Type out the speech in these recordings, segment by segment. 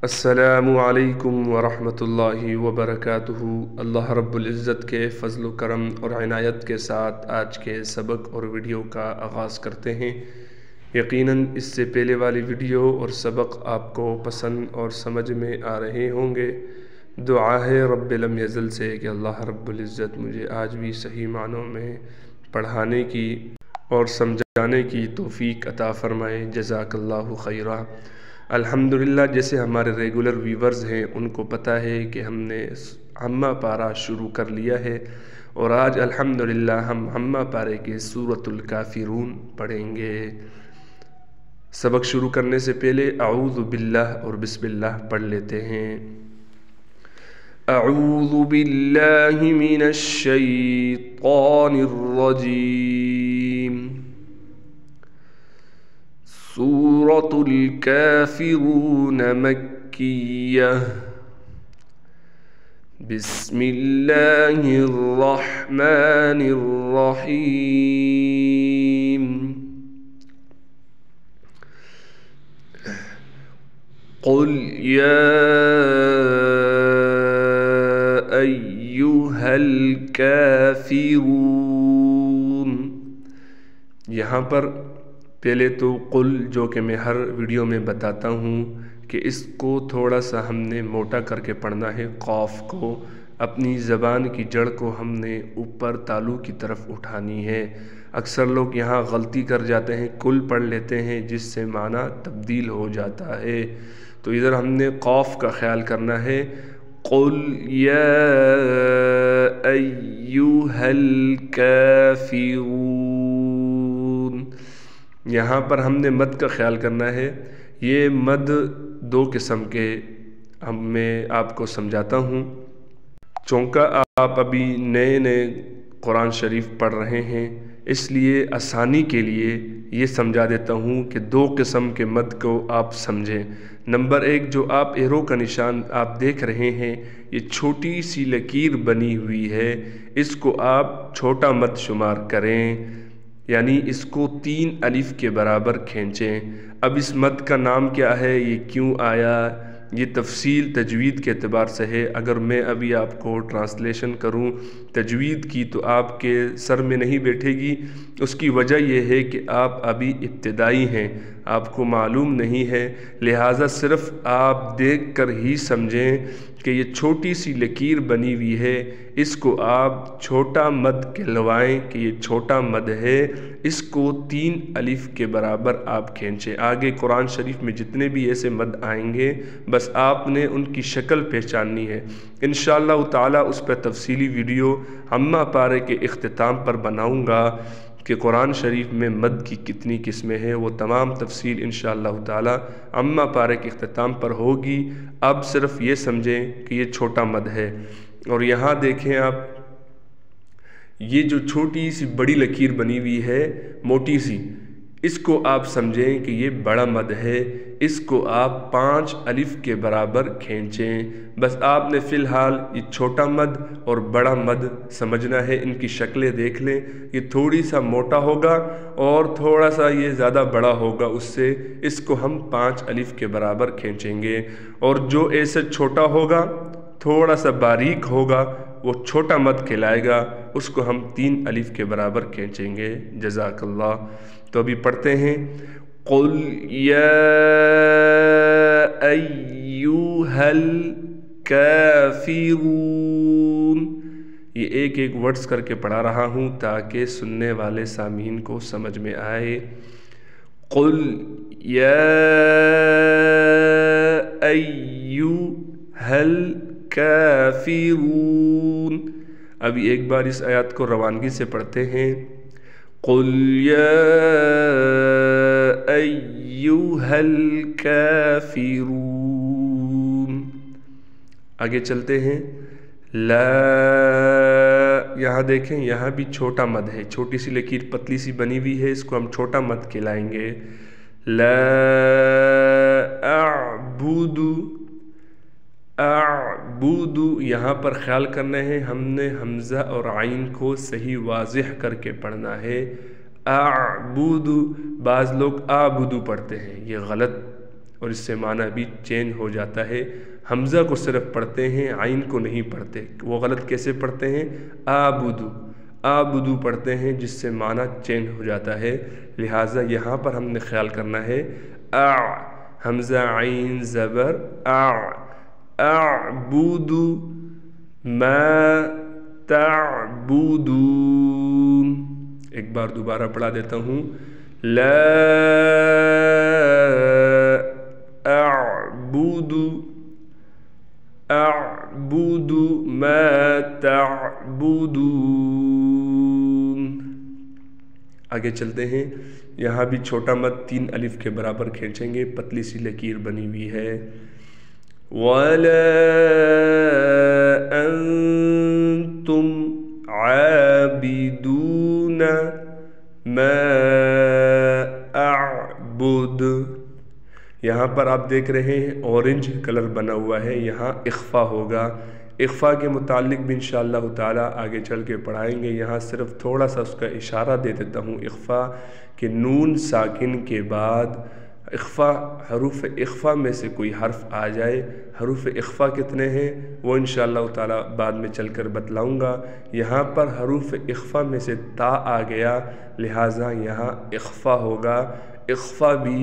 السلام علیکم ورحمۃ اللہ وبرکاتہ۔ اللہ رب العزت کے فضل و کرم اور عنایت کے ساتھ آج کے سبق اور ویڈیو کا آغاز کرتے ہیں۔ یقیناً اس سے پہلے والی ویڈیو اور سبق آپ کو پسند اور سمجھ میں آ رہے ہوں گے۔ دعا ہے رب لم یزل سے کہ اللہ رب العزت مجھے آج بھی صحیح معنوں میں پڑھانے کی اور سمجھانے کی توفیق عطا فرمائے۔ جزاک اللہ خیرا۔ الحمدللہ، جیسے ہمارے ریگولر ویورز ہیں ان کو پتہ ہے کہ ہم نے ہمہ پارہ شروع کر لیا ہے، اور آج الحمدللہ ہم ہمہ پارے کے سورۃ الکافرون پڑھیں گے۔ سبق شروع کرنے سے پہلے اعوذ باللہ اور بسم اللہ پڑھ لیتے ہیں۔ اعوذ باللہ من الشیطان الرجیم۔ سورۃ الکافرون مکیہ۔ بسم اللہ الرحمن الرحیم۔ قل یا ایہا الکافرون۔ یہاں پر پہلے تو قل، جو کہ میں ہر ویڈیو میں بتاتا ہوں کہ اس کو تھوڑا سا ہم نے موٹا کر کے پڑھنا ہے۔ قاف کو، اپنی زبان کی جڑ کو ہم نے اوپر تالو کی طرف اٹھانی ہے۔ اکثر لوگ یہاں غلطی کر جاتے ہیں، کل پڑھ لیتے ہیں جس سے معنی تبدیل ہو جاتا ہے، تو ادھر ہم نے قاف کا خیال کرنا ہے۔ قل یا ایہا الکافرون۔ یہاں پر ہم نے مد کا خیال کرنا ہے۔ یہ مد دو قسم کے میں آپ کو سمجھاتا ہوں، چونکہ آپ ابھی نئے قرآن شریف پڑھ رہے ہیں، اس لیے آسانی کے لیے یہ سمجھا دیتا ہوں کہ دو قسم کے مد کو آپ سمجھیں۔ نمبر ایک، جو آپ ایرو کا نشان آپ دیکھ رہے ہیں، یہ چھوٹی سی لکیر بنی ہوئی ہے، اس کو آپ چھوٹا مد شمار کریں، یعنی اس کو 3 الف کے برابر کھینچیں۔ اب اس مد کا نام کیا ہے، یہ کیوں آیا، یہ تفصیل تجوید کے اعتبار سے ہے۔ اگر میں ابھی آپ کو ٹرانسلیشن کروں تجوید کی تو آپ کے سر میں نہیں بیٹھے گی۔ اس کی وجہ یہ ہے کہ آپ ابھی ابتدائی ہیں، آپ کو معلوم نہیں ہے، لہٰذا صرف آپ دیکھ کر ہی سمجھیں کہ یہ چھوٹی سی لکیر بنی ہوئی ہے، اس کو آپ چھوٹا مد کہلوائیں کہ یہ چھوٹا مد ہے، اس کو 3 الف کے برابر آپ کھینچیں۔ آگے قرآن شریف میں جتنے بھی ایسے مد آئیں گے، بس آپ نے ان کی شکل پہچاننی ہے۔ انشاءاللہ تعالیٰ اس پہ تفصیلی ویڈیو ہمہ پارے کے اختتام پر بناؤں گا کہ قرآن شریف میں مد کی کتنی قسمیں ہیں، وہ تمام تفصیل انشاءاللہ تعالیٰ ہمہ پارے کے اختتام پر ہوگی۔ اب صرف یہ سمجھیں کہ یہ چھوٹا مد ہے، اور یہاں دیکھیں آپ، یہ جو چھوٹی سی بڑی لکیر بنی ہوئی ہے، موٹی سی، اس کو آپ سمجھیں کہ یہ بڑا مد ہے، اس کو آپ 5 الف کے برابر کھینچیں۔ بس آپ نے فی الحال یہ چھوٹا مد اور بڑا مد سمجھنا ہے۔ ان کی شکلیں دیکھ لیں، یہ تھوڑی سا موٹا ہوگا اور تھوڑا سا یہ زیادہ بڑا ہوگا اس سے، اس کو ہم 5 الف کے برابر کھینچیں گے، اور جو ایسے چھوٹا ہوگا، تھوڑا سا باریک ہوگا، وہ چھوٹا مد کہلائے گا، اس کو ہم 3 الف کے برابر کھینچیں گے۔ جزاک اللہ۔ تو ابھی پڑھتے ہیں۔ قل یا ایہا الکافرون۔ یہ ایک ایک ورڈز کر کے پڑھا رہا ہوں تاکہ سننے والے سامعین کو سمجھ میں آئے۔ قل یا ایہا الکافرون۔ ابھی ایک بار اس آیات کو روانگی سے پڑھتے ہیں۔ قل یا ایہا الکافرون۔ آگے چلتے ہیں۔ لا، یہاں دیکھیں، یہاں بھی چھوٹا مد ہے، چھوٹی سی لکیر پتلی سی بنی ہوئی ہے، اس کو ہم چھوٹا مد کہلائیں گے۔ لا اعبد، اعبد، یہاں پر خیال کرنا ہے، ہم نے حمزہ اور عین کو صحیح واضح کر کے پڑھنا ہے۔ اعبد، بعض لوگ اعبدو پڑھتے ہیں، یہ غلط اور اس سے معنی بھی چینج ہو جاتا ہے۔ حمزہ کو صرف پڑھتے ہیں، عین کو نہیں پڑھتے۔ وہ غلط کیسے پڑھتے ہیں؟ آبدو، آبدو پڑھتے ہیں، جس سے معنی چینج ہو جاتا ہے۔ لہٰذا یہاں پر ہم نے خیال کرنا ہے حمزہ عین زبر اعبدو ما تعبدون۔ ایک بار دوبارہ پڑھا دیتا ہوں، لا اعبد ما تعبدون۔ آگے چلتے ہیں، یہاں بھی چھوٹا مد 3 الف کے برابر کھینچیں گے، پتلی سی لکیر بنی ہوئی ہے۔ وَلَا أَنْتُمْ عَابِدُونَ مَا أَعْبُدُ۔ یہاں پر آپ دیکھ رہے ہیں اورنج کلر بنا ہوا ہے، یہاں اخفا ہوگا۔ اخفا کے متعلق بھی انشاءاللہ تعالیٰ آگے چل کے پڑھائیں گے۔ یہاں صرف تھوڑا سا اس کا اشارہ دے دیتا ہوں اخفا کہ نون ساکن کے بعد اخفا، حروف اخفا میں سے کوئی حرف آ جائے۔ حروف اخفا کتنے ہیں وہ انشاءاللہ تعالیٰ بعد میں چل کر بتلاؤں گا۔ یہاں پر حروف اخفا میں سے تا آ گیا، لہٰذا یہاں اخفا ہوگا۔ اخفا بھی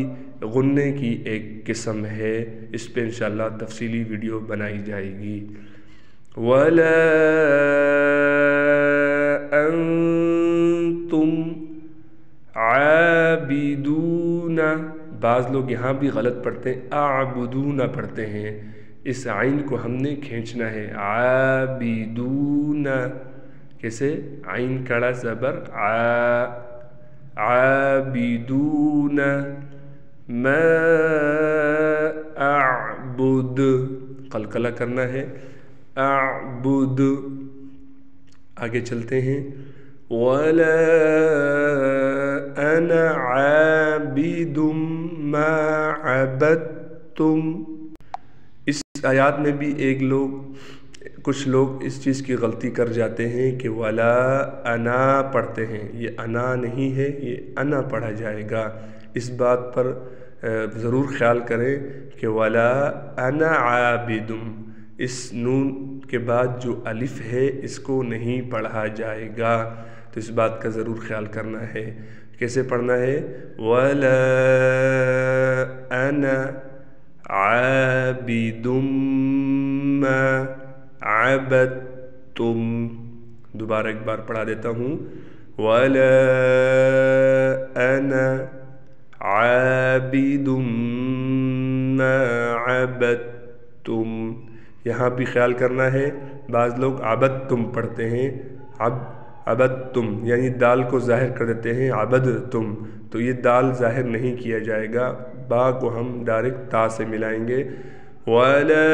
غنّے کی ایک قسم ہے، اس پہ انشاءاللہ تفصیلی ویڈیو بنائی جائے گی۔ وَلَا أَنْتُمْ عَابِدُونَ، بعض لوگ یہاں بھی غلط پڑھتے ہیں، اعبدون پڑھتے ہیں۔ اس عین کو ہم نے کھینچنا ہے، عابدون، کیسے؟ عین کڑا زبر عابدون ما اعبد، قلقلہ کرنا ہے، اعبد۔ آگے چلتے ہیں، وَلَا أَنَا عَابِدٌ مَا عَبَدتُّمْ۔ اس آیات میں بھی کچھ لوگ اس چیز کی غلطی کر جاتے ہیں کہ وَلَا أَنَا پڑھتے ہیں، یہ انا نہیں ہے، یہ انا پڑھا جائے گا۔ اس بات پر ضرور خیال کریں کہ وَلَا أَنَا عَابِدٌ، اس نون کے بعد جو الف ہے اس کو نہیں پڑھا جائے گا، تو اس بات کا ضرور خیال کرنا ہے۔ کیسے پڑھنا ہے؟ وَلَا أَنَا عَابِدٌ مَا عَبَدتُّمْ۔ دوبارہ ایک بار پڑھا دیتا ہوں، وَلَا أَنَا عَابِدٌ مَا عَبَدتُّمْ۔ یہاں بھی خیال کرنا ہے، بعض لوگ عبدتم پڑھتے ہیں، عبدتم یعنی دال کو ظاہر کر دیتے ہیں عبدتم، تو یہ دال ظاہر نہیں کیا جائے گا، با کو ہم ڈائریکٹ تا سے ملائیں گے۔ وَلَا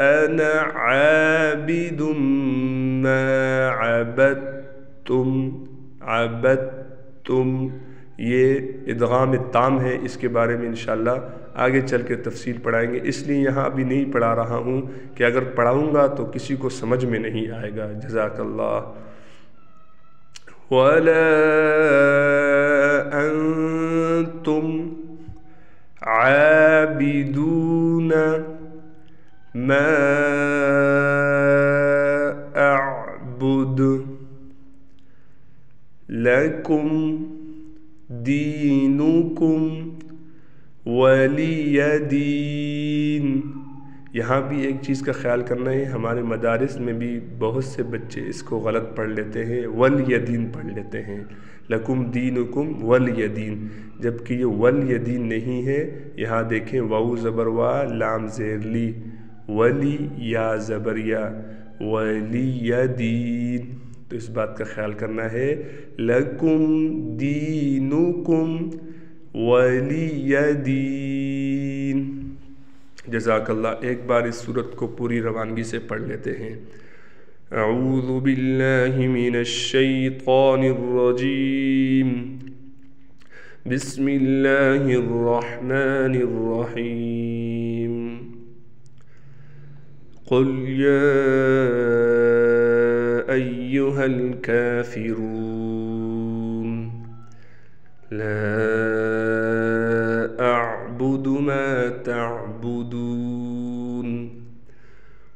أَنَا عَابِدٌ مَا عَبَدتُّمْ، یہ ادغام تام ہے، اس کے بارے میں انشاءاللہ آگے چل کے تفصیل پڑھائیں گے، اس لیے یہاں ابھی نہیں پڑھا رہا ہوں کہ اگر پڑھاؤں گا تو کسی کو سمجھ میں نہیں آئے گا۔ جزاک اللہ۔ وَلَا أَنْتُمْ عَابِدُونَ مَا أَعْبُدُ لَكُمْ دِينُكُمْ وَلِيَ دِين۔ یہاں بھی ایک چیز کا خیال کرنا ہے، ہمارے مدارس میں بھی بہت سے بچے اس کو غلط پڑھ لیتے ہیں، وَلْيَدِين پڑھ لیتے ہیں، لَكُمْ دِينُكُمْ وَلْيَدِين، جبکہ یہ وَلْيَدِين نہیں ہے۔ یہاں دیکھیں واو زبر وا، لام زیر لی، ولی یا زبر یا، وَلِيَدِين، تو اس بات کا خیال کرنا ہے، لَكُمْ دِينُكُمْ وَلِيَ دِين۔ جزاک اللہ۔ ایک بار اس سورت کو پوری روانگی سے پڑھ لیتے ہیں۔ اعوذ باللہ من الشیطان الرجیم، بسم اللہ الرحمن الرحیم، قل یا ایہا الکافرون لا أعبد